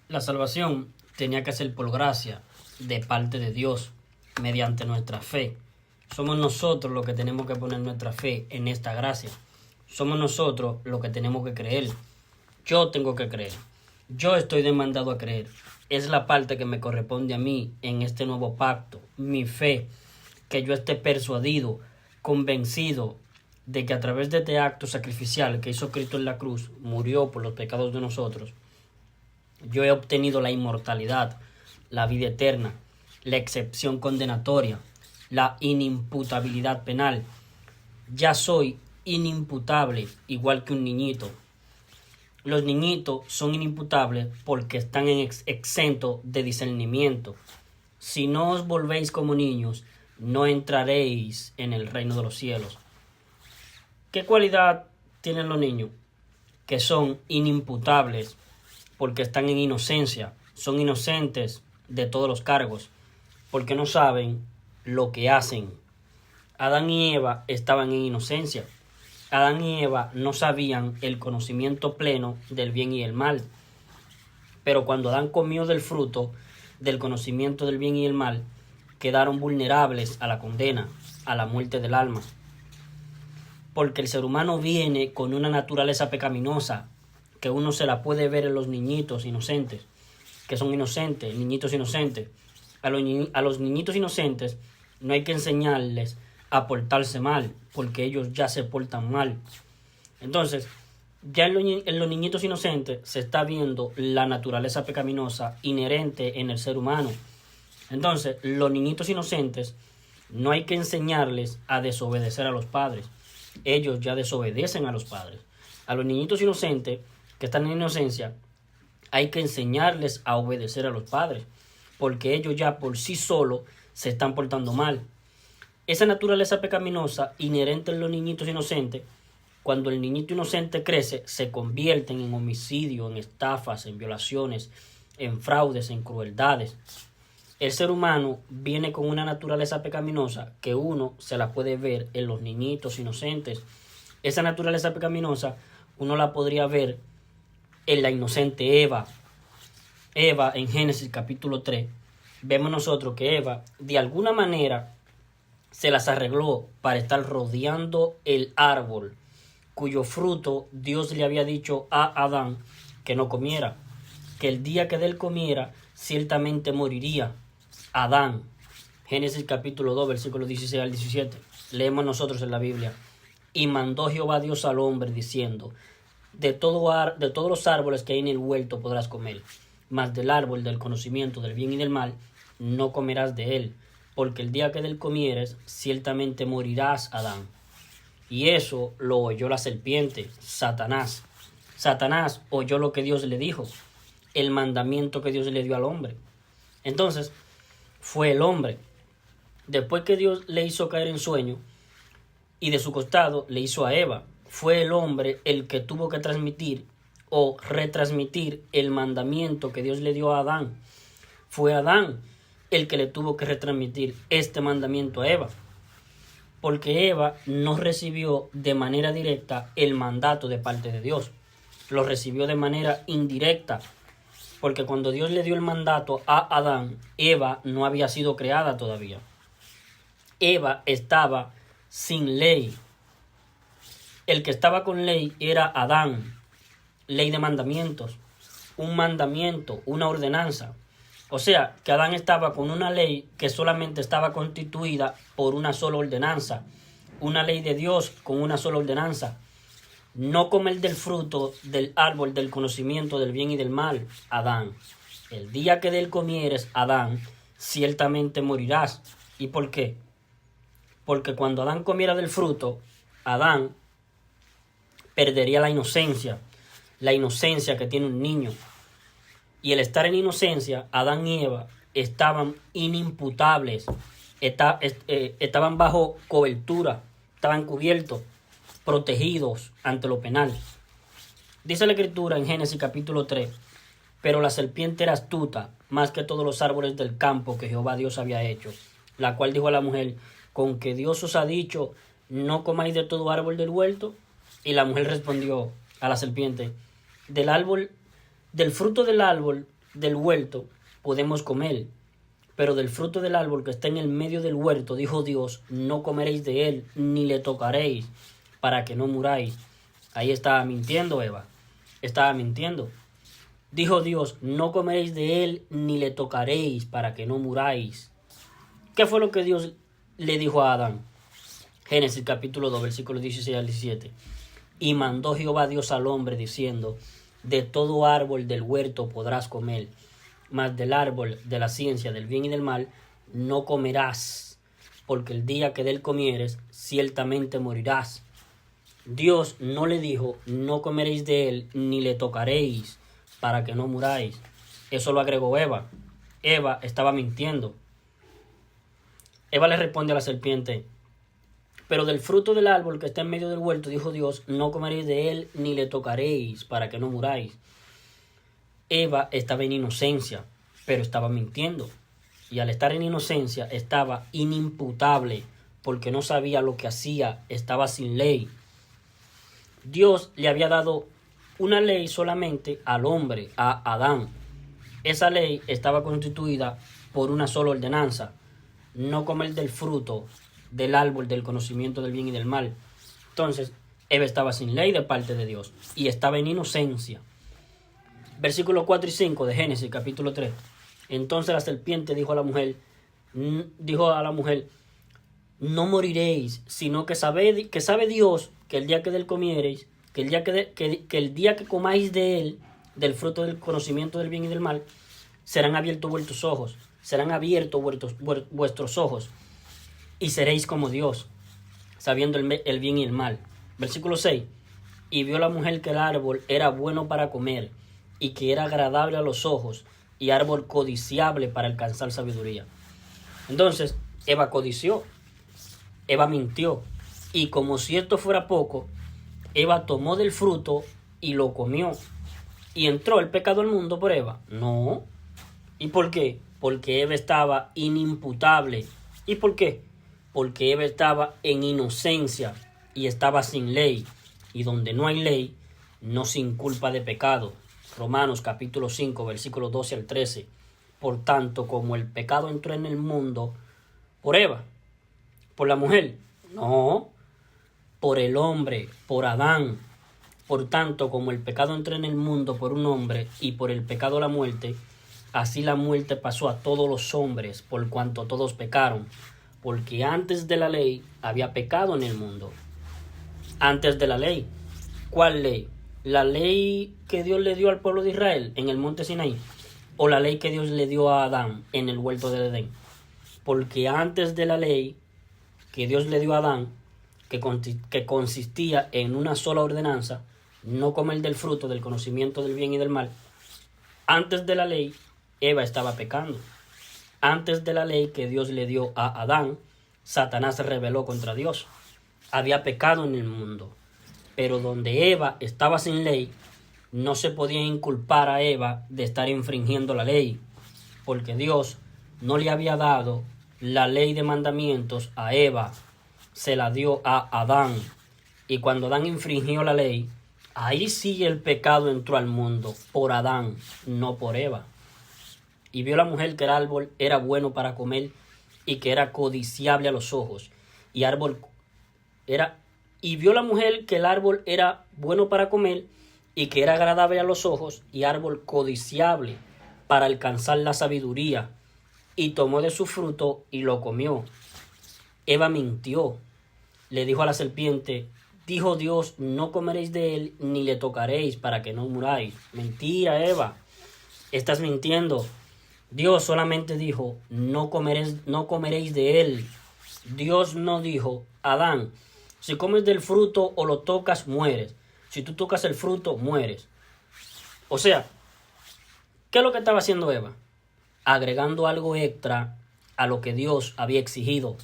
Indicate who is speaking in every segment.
Speaker 1: La salvación tenía que ser por gracia de parte de Dios, mediante nuestra fe. Somos nosotros los que tenemos que poner nuestra fe en esta gracia. Somos nosotros los que tenemos que creer. Yo tengo que creer. Yo estoy demandado a creer. Es la parte que me corresponde a mí en este nuevo pacto. Mi fe, que yo esté persuadido, convencido de que a través de este acto sacrificial que hizo Cristo en la cruz, murió por los pecados de nosotros, yo he obtenido la inmortalidad, la vida eterna, la excepción condenatoria, la inimputabilidad penal. Ya soy inimputable, igual que un niñito. Los niñitos son inimputables porque están exentos de discernimiento. Si no os volvéis como niños, no entraréis en el reino de los cielos. ¿Qué cualidad tienen los niños? Que son inimputables porque están en inocencia, son inocentes de todos los cargos, porque no saben lo que hacen. Adán y Eva estaban en inocencia. Adán y Eva no sabían el conocimiento pleno del bien y el mal. Pero cuando Adán comió del fruto del conocimiento del bien y el mal, quedaron vulnerables a la condena, a la muerte del alma. Porque el ser humano viene con una naturaleza pecaminosa que uno se la puede ver en los niñitos inocentes, que son inocentes, niñitos inocentes. A los niñitos inocentes no hay que enseñarles a portarse mal, porque ellos ya se portan mal. Entonces, ya en los niñitos inocentes se está viendo la naturaleza pecaminosa inherente en el ser humano. Entonces, los niñitos inocentes no hay que enseñarles a desobedecer a los padres. Ellos ya desobedecen a los padres. A los niñitos inocentes que están en inocencia hay que enseñarles a obedecer a los padres, porque ellos ya por sí solos se están portando mal. Esa naturaleza pecaminosa inherente en los niñitos inocentes, cuando el niñito inocente crece, se convierten en homicidio, en estafas, en violaciones, en fraudes, en crueldades. El ser humano viene con una naturaleza pecaminosa que uno se la puede ver en los niñitos inocentes. Esa naturaleza pecaminosa uno la podría ver en la inocente Eva. Eva, en Génesis capítulo 3, vemos nosotros que Eva de alguna manera se las arregló para estar rodeando el árbol cuyo fruto Dios le había dicho a Adán que no comiera, que el día que de él comiera ciertamente moriría. Adán, Génesis capítulo 2, versículos 16 al 17, leemos nosotros en la Biblia: y mandó Jehová Dios al hombre diciendo: de todos los árboles que hay en el huerto podrás comer, mas del árbol del conocimiento del bien y del mal no comerás de él, porque el día que de él comieres ciertamente morirás, Adán. Y eso lo oyó la serpiente, Satanás. Satanás oyó lo que Dios le dijo, el mandamiento que Dios le dio al hombre. Entonces fue el hombre, después que Dios le hizo caer en sueño y de su costado le hizo a Eva, fue el hombre el que tuvo que transmitir o retransmitir el mandamiento que Dios le dio a Adán. Fue Adán el que le tuvo que retransmitir este mandamiento a Eva, porque Eva no recibió de manera directa el mandato de parte de Dios, lo recibió de manera indirecta, porque cuando Dios le dio el mandato a Adán, Eva no había sido creada todavía. Eva estaba sin ley. El que estaba con ley era Adán, ley de mandamientos, un mandamiento, una ordenanza. O sea, que Adán estaba con una ley que solamente estaba constituida por una sola ordenanza, una ley de Dios con una sola ordenanza: no comer del fruto del árbol del conocimiento del bien y del mal, Adán. El día que de él comieres, Adán, ciertamente morirás. ¿Y por qué? Porque cuando Adán comiera del fruto, Adán perdería la inocencia que tiene un niño. Y el estar en inocencia, Adán y Eva estaban inimputables, estaban bajo cobertura, estaban cubiertos, protegidos ante lo penal. Dice la Escritura en Génesis capítulo 3: pero la serpiente era astuta más que todos los árboles del campo que Jehová Dios había hecho, la cual dijo a la mujer: con que Dios os ha dicho, no comáis de todo árbol del huerto. Y la mujer respondió a la serpiente: del fruto del árbol del huerto podemos comer, pero del fruto del árbol que está en el medio del huerto, dijo Dios, no comeréis de él, ni le tocaréis, para que no muráis. Ahí estaba mintiendo Eva, estaba mintiendo. Dijo Dios, no comeréis de él, ni le tocaréis, para que no muráis. ¿Qué fue lo que Dios le dijo a Adán? Génesis capítulo 2, versículos 16 al 17. Y mandó Jehová Dios al hombre, diciendo, de todo árbol del huerto podrás comer, mas del árbol de la ciencia del bien y del mal no comerás, porque el día que de él comieres, ciertamente morirás. Dios no le dijo, no comeréis de él, ni le tocaréis, para que no muráis. Eso lo agregó Eva. Eva estaba mintiendo. Eva le responde a la serpiente, pero del fruto del árbol que está en medio del huerto, dijo Dios, no comeréis de él, ni le tocaréis, para que no muráis. Eva estaba en inocencia, pero estaba mintiendo. Y al estar en inocencia, estaba inimputable, porque no sabía lo que hacía, estaba sin ley. Dios le había dado una ley solamente al hombre, a Adán. Esa ley estaba constituida por una sola ordenanza: no comer del fruto del árbol del conocimiento del bien y del mal. Entonces, Eva estaba sin ley de parte de Dios y estaba en inocencia. Versículos 4 y 5 de Génesis capítulo 3. Entonces la serpiente dijo a la mujer, no moriréis, sino que sabe Dios que el día que de él comiereis, que el día que comáis de él, del fruto del conocimiento del bien y del mal, serán abiertos vuestros ojos, vuestros ojos, y seréis como Dios, sabiendo el bien y el mal. Versículo 6. Y vio la mujer que el árbol era bueno para comer, y que era agradable a los ojos, y árbol codiciable para alcanzar sabiduría. Entonces, Eva codició, Eva mintió, y como si esto fuera poco, Eva tomó del fruto y lo comió. ¿Y entró el pecado al mundo por Eva? No. ¿Y por qué? Porque Eva estaba inimputable. ¿Y por qué? Porque Eva estaba en inocencia y estaba sin ley. Y donde no hay ley, no se inculpa de pecado. Romanos capítulo 5, versículos 12 al 13. Por tanto, como el pecado entró en el mundo por Eva, por la mujer, no, por el hombre, por Adán. Por tanto, como el pecado entró en el mundo por un hombre y por el pecado la muerte, así la muerte pasó a todos los hombres, por cuanto todos pecaron. Porque antes de la ley había pecado en el mundo. Antes de la ley. ¿Cuál ley? ¿La ley que Dios le dio al pueblo de Israel en el monte Sinaí? ¿O la ley que Dios le dio a Adán en el huerto del Edén? Porque antes de la ley que Dios le dio a Adán, que consistía en una sola ordenanza, no comer del fruto del conocimiento del bien y del mal, antes de la ley, Eva estaba pecando. Antes de la ley que Dios le dio a Adán, Satanás se rebeló contra Dios. Había pecado en el mundo. Pero donde Eva estaba sin ley, no se podía inculpar a Eva de estar infringiendo la ley, porque Dios no le había dado la ley de mandamientos a Eva, se la dio a Adán. Y cuando Adán infringió la ley, ahí sí el pecado entró al mundo, por Adán, no por Eva. Y vio la mujer que el árbol era bueno para comer y que era codiciable a los ojos. Y vio la mujer que el árbol era bueno para comer y que era agradable a los ojos y árbol codiciable para alcanzar la sabiduría. Y tomó de su fruto y lo comió. Eva mintió. Le dijo a la serpiente, dijo Dios, no comeréis de él ni le tocaréis para que no muráis. Mentira, Eva. Estás mintiendo. Dios solamente dijo, no comeréis de él. Dios no dijo, Adán, si comes del fruto o lo tocas, mueres. Si tú tocas el fruto, mueres. O sea, ¿qué es lo que estaba haciendo Eva? Agregando algo extra a lo que Dios había exigido.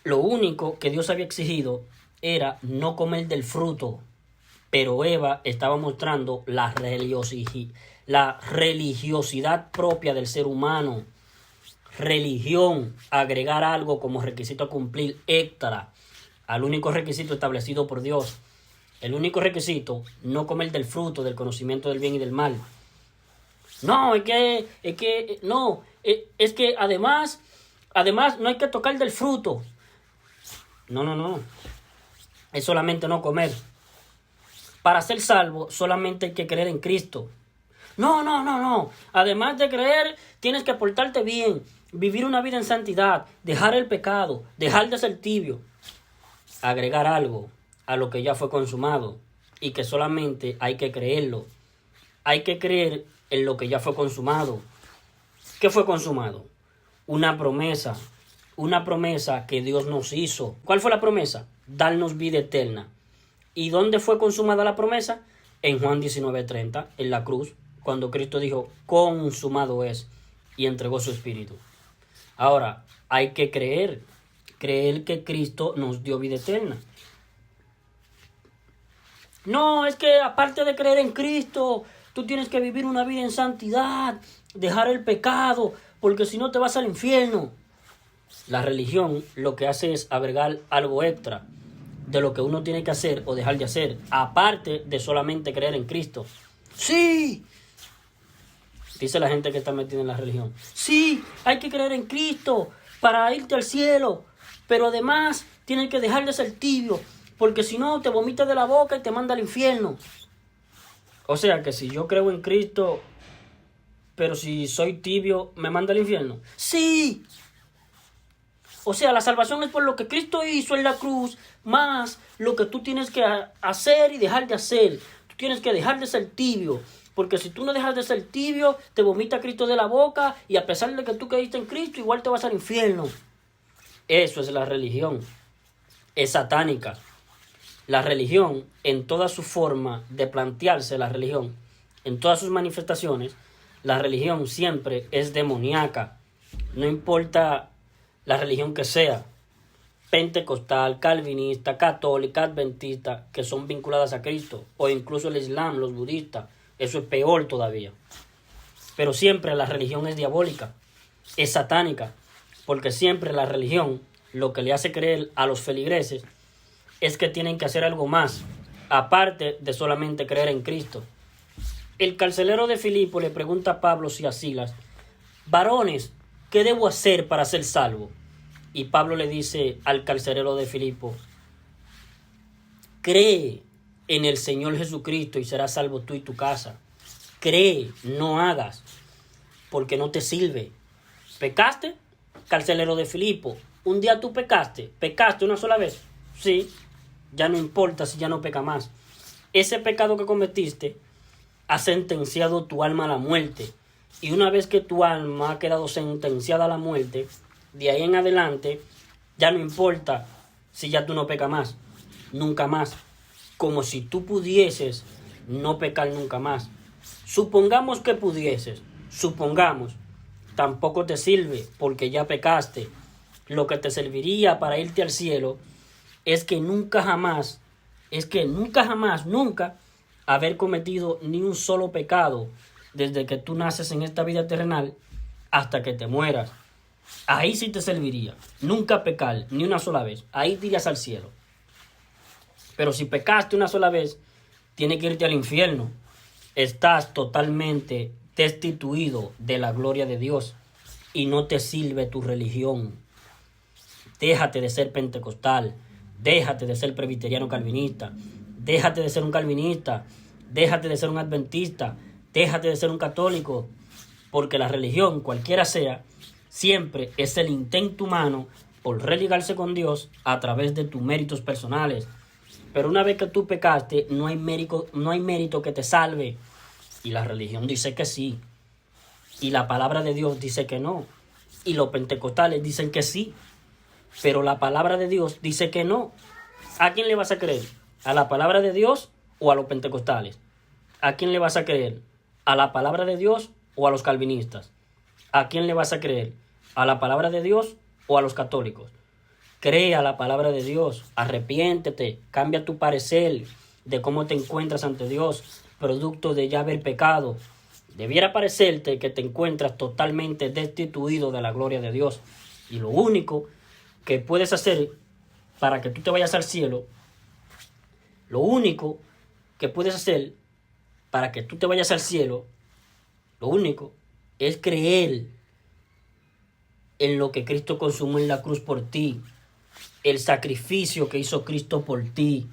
Speaker 1: Lo único que Dios había exigido era no comer del fruto. Pero Eva estaba mostrando la religiosidad propia del ser humano. Religión, agregar algo como requisito a cumplir extra al único requisito establecido por Dios. El único requisito, no comer del fruto del conocimiento del bien y del mal. No, no, es que además no hay que tocar del fruto. No. Es solamente no comer. Para ser salvo, solamente hay que creer en Cristo. No. Además de creer, tienes que portarte bien, vivir una vida en santidad, dejar el pecado, dejar de ser tibio. Agregar algo a lo que ya fue consumado y que solamente hay que creerlo. Hay que creer en lo que ya fue consumado. ¿Qué fue consumado? Una promesa que Dios nos hizo. ¿Cuál fue la promesa? Darnos vida eterna. ¿Y dónde fue consumada la promesa? En Juan 19:30, en la cruz, cuando Cristo dijo, consumado es, y entregó su espíritu. Ahora, hay que creer que Cristo nos dio vida eterna. No, es que aparte de creer en Cristo, tú tienes que vivir una vida en santidad, dejar el pecado, porque si no te vas al infierno. La religión lo que hace es agregar algo extra de lo que uno tiene que hacer o dejar de hacer, aparte de solamente creer en Cristo. Sí, dice la gente que está metida en la religión. Sí, hay que creer en Cristo para irte al cielo, pero además tienes que dejar de ser tibio, porque si no te vomitas de la boca y te manda al infierno. O sea que si yo creo en Cristo, pero si soy tibio, ¿me manda al infierno? Sí. O sea, la salvación es por lo que Cristo hizo en la cruz, más lo que tú tienes que hacer y dejar de hacer. Tú tienes que dejar de ser tibio, porque si tú no dejas de ser tibio, te vomita Cristo de la boca y a pesar de que tú creíste en Cristo, igual te vas al infierno. Eso es la religión. Es satánica. La religión, en toda su forma de plantearse la religión, en todas sus manifestaciones, la religión siempre es demoníaca. No importa la religión que sea, pentecostal, calvinista, católica, adventista, que son vinculadas a Cristo, o incluso el Islam, los budistas, eso es peor todavía. Pero siempre la religión es diabólica, es satánica, porque siempre la religión lo que le hace creer a los feligreses es que tienen que hacer algo más, aparte de solamente creer en Cristo. El carcelero de Filipo le pregunta a Pablo y a Silas, varones, ¿qué debo hacer para ser salvo? Y Pablo le dice al carcelero de Filipo, cree en el Señor Jesucristo y serás salvo tú y tu casa. Cree, no hagas, porque no te sirve. ¿Pecaste? Carcelero de Filipo, un día tú pecaste una sola vez. Sí, ya no importa si ya no peca más. Ese pecado que cometiste ha sentenciado tu alma a la muerte. Y una vez que tu alma ha quedado sentenciada a la muerte, de ahí en adelante, ya no importa si ya tú no pecas más, nunca más. Como si tú pudieses no pecar nunca más. Supongamos que pudieses, tampoco te sirve porque ya pecaste. Lo que te serviría para irte al cielo es que nunca jamás haber cometido ni un solo pecado desde que tú naces en esta vida terrenal hasta que te mueras. Ahí sí te serviría. Nunca pecar, ni una sola vez. Ahí te irías al cielo. Pero si pecaste una sola vez, tienes que irte al infierno. Estás totalmente destituido de la gloria de Dios y no te sirve tu religión. Déjate de ser pentecostal. Déjate de ser presbiteriano calvinista. Déjate de ser un calvinista. Déjate de ser un adventista. Déjate de ser un católico. Porque la religión, cualquiera sea, siempre es el intento humano por religarse con Dios a través de tus méritos personales. Pero una vez que tú pecaste, no hay mérito que te salve. Y la religión dice que sí. Y la palabra de Dios dice que no. Y los pentecostales dicen que sí. Pero la palabra de Dios dice que no. ¿A quién le vas a creer? ¿A la palabra de Dios o a los pentecostales? ¿A quién le vas a creer? ¿A la palabra de Dios o a los calvinistas? ¿A quién le vas a creer? ¿A la palabra de Dios o a los católicos? Cree a la palabra de Dios, arrepiéntete, cambia tu parecer de cómo te encuentras ante Dios, producto de ya haber pecado. Debiera parecerte que te encuentras totalmente destituido de la gloria de Dios. Y lo único que puedes hacer para que tú te vayas al cielo, Lo único es creer en lo que Cristo consumó en la cruz por ti, el sacrificio que hizo Cristo por ti.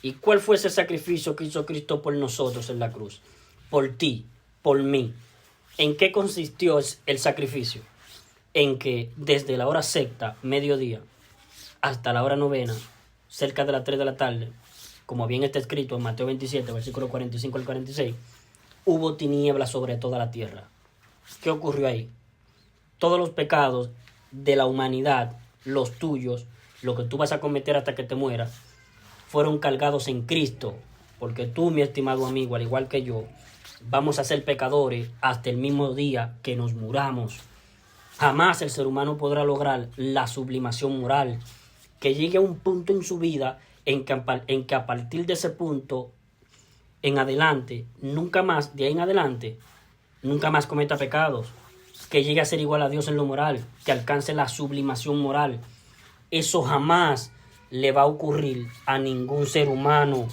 Speaker 1: ¿Y cuál fue ese sacrificio que hizo Cristo por nosotros en la cruz? Por ti, por mí. ¿En qué consistió el sacrificio? En que desde la hora sexta, mediodía, hasta la hora novena, cerca de las 3 de la tarde, como bien está escrito en Mateo 27, versículo 45 al 46, hubo tinieblas sobre toda la tierra. ¿Qué ocurrió ahí? Todos los pecados de la humanidad, los tuyos, lo que tú vas a cometer hasta que te mueras, fueron cargados en Cristo, porque tú, mi estimado amigo, al igual que yo, vamos a ser pecadores hasta el mismo día que nos muramos. Jamás el ser humano podrá lograr la sublimación moral, que llegue a un punto en su vida en que a partir de ese punto en adelante, nunca más, de ahí en adelante, nunca más cometa pecados, que llegue a ser igual a Dios en lo moral, que alcance la sublimación moral. Eso jamás le va a ocurrir a ningún ser humano.